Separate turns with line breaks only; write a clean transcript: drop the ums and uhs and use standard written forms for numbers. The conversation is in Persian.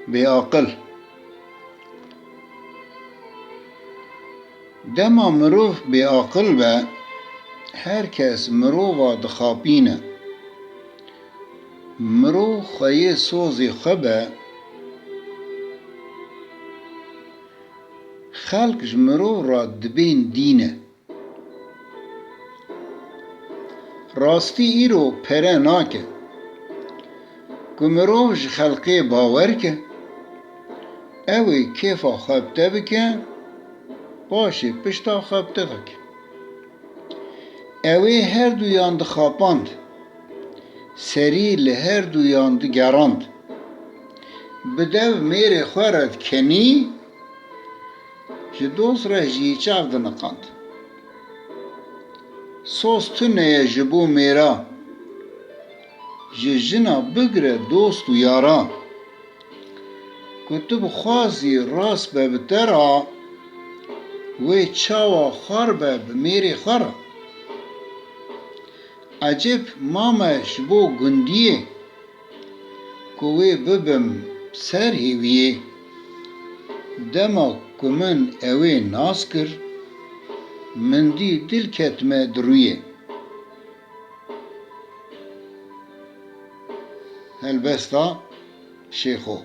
بیعقل دما مروف بیعقل به هر کس مروفا دخابینه مرو خوی سوزی خبه خلقش مرو را دبین دینه راستی ایرو پره ناکه که مروش خلقی باور که اوی کیفا خبته بکن باشه پشتا خبته دکه اوی هر دویان دخاباند سری لهر دویان دگراند بدو میره خورد کنی جدوس را جیچاو دنقاند سوز تنه جبو میرا جنا بگره دوست و یارا کتب خوازی راست به بترا وی چاوا خار به میری خارا عجب مامش بو گندیه کوی ببم سر هیویه دما کمن اوی ناس کر من دی دل کتمه درویه هلبستا شیخو